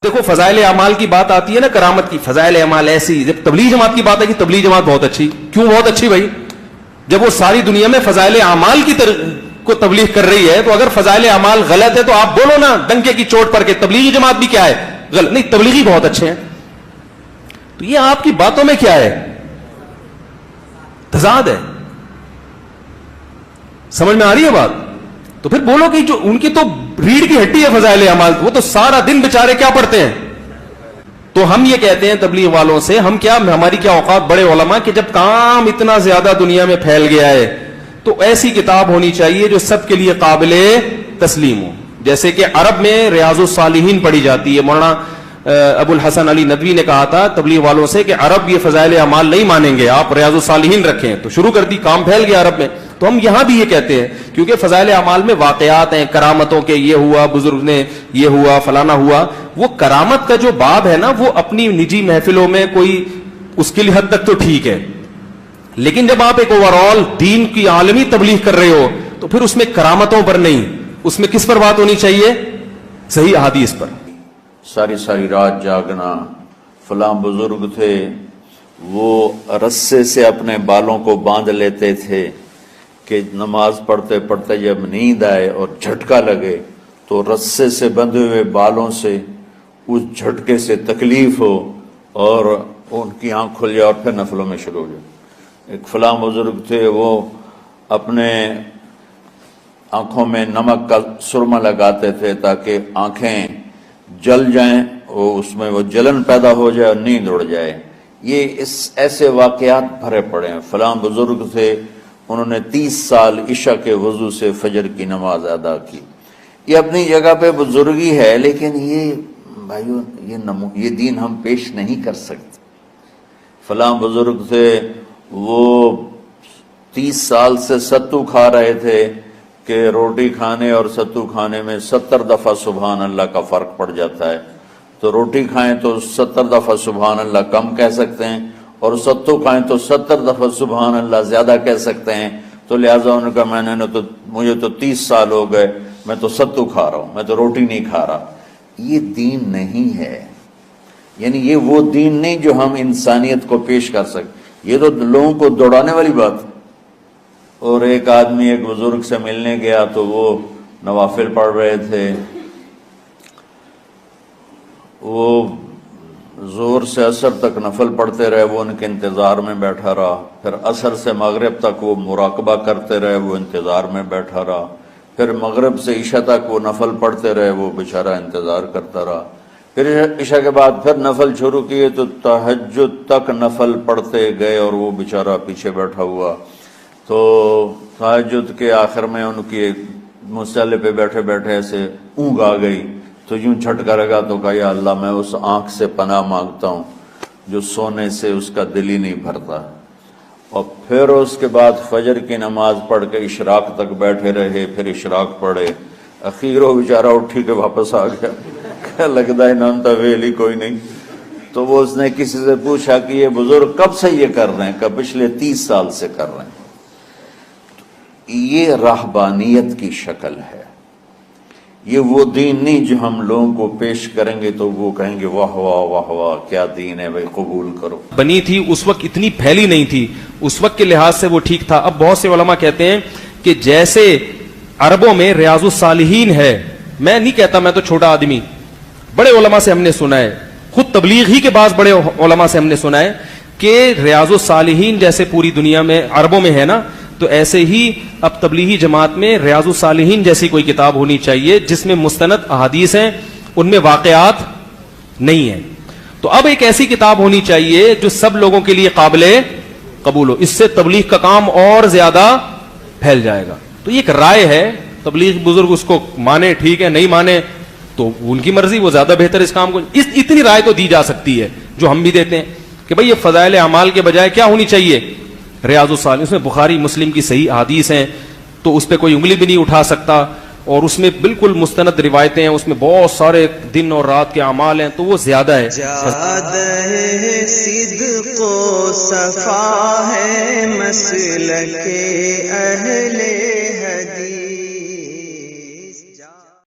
دیکھو فضائل اعمال کی بات آتی ہے نا، کرامت کی، فضائل اعمال ایسی، جب تبلیغ جماعت کی بات ہے کہ تبلیغ جماعت بہت اچھی، کیوں بہت اچھی بھائی؟ جب وہ ساری دنیا میں فضائل اعمال کی کو تبلیغ کر رہی ہے، تو اگر فضائل اعمال غلط ہے تو آپ بولو نا ڈنکے کی چوٹ پر کہ تبلیغی جماعت بھی کیا ہے غلط، نہیں تبلیغی بہت اچھے ہیں. تو یہ آپ کی باتوں میں کیا ہے؟ تضاد ہے. سمجھ میں آ رہی ہے بات؟ تو پھر بولو کہ جو ان کی تو ریڑھ کی ہڈی ہے فضائل اعمال، وہ تو سارا دن بیچارے کیا پڑھتے ہیں. تو ہم یہ کہتے ہیں تبلیغ والوں سے، ہم کیا، ہماری کیا اوقات بڑے علماء کہ جب کام اتنا زیادہ دنیا میں پھیل گیا ہے تو ایسی کتاب ہونی چاہیے جو سب کے لیے قابل تسلیم ہو. جیسے کہ عرب میں ریاض الصالحین پڑھی جاتی ہے. مولانا ابو الحسن علی ندوی نے کہا تھا تبلیغ والوں سے کہ عرب یہ فضائل اعمال نہیں مانیں گے، آپ ریاض الصالحین رکھیں. تو شروع کر دی، کام پھیل گیا عرب میں. تو ہم یہاں بھی یہ کہتے ہیں کیونکہ فضائل اعمال میں واقعات ہیں، کرامتوں کے، یہ ہوا بزرگ نے، یہ ہوا فلانا ہوا. وہ کرامت کا جو باب ہے نا، وہ اپنی نجی محفلوں میں کوئی اس کے لیے حد تک تو ٹھیک ہے، لیکن جب آپ ایک اوور آل دین کی عالمی تبلیغ کر رہے ہو تو پھر اس میں کرامتوں پر نہیں، اس میں کس پر بات ہونی چاہیے؟ صحیح احادیث پر. ساری رات جاگنا. فلاں بزرگ تھے وہ رسے سے اپنے بالوں کو باندھ لیتے تھے کہ نماز پڑھتے پڑھتے جب نیند آئے اور جھٹکا لگے تو رسے سے بندھے ہوئے بالوں سے اس جھٹکے سے تکلیف ہو اور ان کی آنکھ کھل جائے اور پھر نفلوں میں شروع ہو جائے. ایک فلاں بزرگ تھے وہ اپنے آنکھوں میں نمک کا سرما لگاتے تھے تاکہ آنکھیں جل جائیں، اس میں وہ جلن پیدا ہو جائے اور نیند اڑ جائے. یہ ایسے واقعات بھرے پڑے ہیں. فلاں بزرگ تھے انہوں نے 30 سال عشاء کے وضو سے فجر کی نماز ادا کی. یہ اپنی جگہ پہ بزرگی ہے، لیکن یہ بھائیو یہ دین ہم پیش نہیں کر سکتے. فلاں بزرگ تھے وہ 30 سال سے ستو کھا رہے تھے کہ روٹی کھانے اور ستو کھانے میں 70 دفعہ سبحان اللہ کا فرق پڑ جاتا ہے. تو روٹی کھائیں تو 70 دفعہ سبحان اللہ کم کہہ سکتے ہیں، اور ستو کھائیں تو 70 دفعہ سبحان اللہ زیادہ کہہ سکتے ہیں. تو لہٰذا انہوں نے کہا مجھے تو 30 سال ہو گئے، میں تو ستو کھا رہا ہوں، میں تو روٹی نہیں کھا رہا. یہ دین نہیں ہے. یعنی یہ وہ دین نہیں جو ہم انسانیت کو پیش کر سکتے. یہ تو لوگوں کو دوڑانے والی بات ہے. اور ایک آدمی ایک بزرگ سے ملنے گیا تو وہ نوافل پڑھ رہے تھے. وہ زور سے عصر تک نفل پڑھتے رہے، وہ ان کے انتظار میں بیٹھا رہا. پھر عصر سے مغرب تک وہ مراقبہ کرتے رہے، وہ انتظار میں بیٹھا رہا. پھر مغرب سے عشاء تک وہ نفل پڑھتے رہے، وہ بیچارہ انتظار کرتا رہا. پھر عشاء کے بعد پھر نفل شروع کیے تو تہجد تک نفل پڑھتے گئے اور وہ بیچارہ پیچھے بیٹھا ہوا. تو تہجد کے آخر میں ان کی مصلی پہ بیٹھے بیٹھے ایسے اونگ آ گئی تو یوں جھٹکا لگا تو کہا یا اللہ میں اس آنکھ سے پناہ مانگتا ہوں جو سونے سے اس کا دل ہی نہیں بھرتا. اور پھر اس کے بعد فجر کی نماز پڑھ کے اشراق تک بیٹھے رہے. پھر اشراق پڑھے. اخیر وہ بیچارہ اٹھی کے واپس آ گیا. کیا لگتا ہے نام تھا ویلی کوئی نہیں. تو وہ اس نے کسی سے پوچھا کہ یہ بزرگ کب سے یہ کر رہے ہیں؟ کہ پچھلے 30 سال سے کر رہے ہیں. یہ راہبانیت کی شکل ہے. یہ وہ دین نہیں جو ہم لوگوں کو پیش کریں گے تو وہ کہیں گے واہ واہ واہ واہ کیا دین ہے بھائی، قبول کرو. بنی تھی اس وقت اتنی پھیلی نہیں تھی، اس وقت کے لحاظ سے وہ ٹھیک تھا. اب بہت سے علماء کہتے ہیں کہ جیسے عربوں میں ریاض الصالحین ہے، میں نہیں کہتا، میں تو چھوٹا آدمی، بڑے علماء سے ہم نے سنا ہے، خود تبلیغ ہی کے بعض بڑے علماء سے ہم نے سنا ہے کہ ریاض الصالحین جیسے پوری دنیا میں عربوں میں ہے نا، تو ایسے ہی اب تبلیغی جماعت میں ریاض الصالحین جیسی کوئی کتاب ہونی چاہیے جس میں مستند احادیث ہیں، ان میں واقعات نہیں ہیں. تو اب ایک ایسی کتاب ہونی چاہیے جو سب لوگوں کے لیے قابل قبول ہو. اس سے تبلیغ کا کام اور زیادہ پھیل جائے گا. تو یہ ایک رائے ہے، تبلیغ بزرگ اس کو مانے ٹھیک ہے، نہیں مانے تو ان کی مرضی، وہ زیادہ بہتر اس کام کو. اتنی رائے تو دی جا سکتی ہے جو ہم بھی دیتے ہیں کہ بھئی یہ فضائل اعمال کے بجائے کیا ہونی چاہیے؟ ریاض الصالحین. اس میں بخاری مسلم کی صحیح احادیث ہیں تو اس پہ کوئی انگلی بھی نہیں اٹھا سکتا، اور اس میں بالکل مستند روایتیں ہیں، اس میں بہت سارے دن اور رات کے اعمال ہیں، تو وہ زیادہ ہے. صدق و صفا ہے مسلک اہل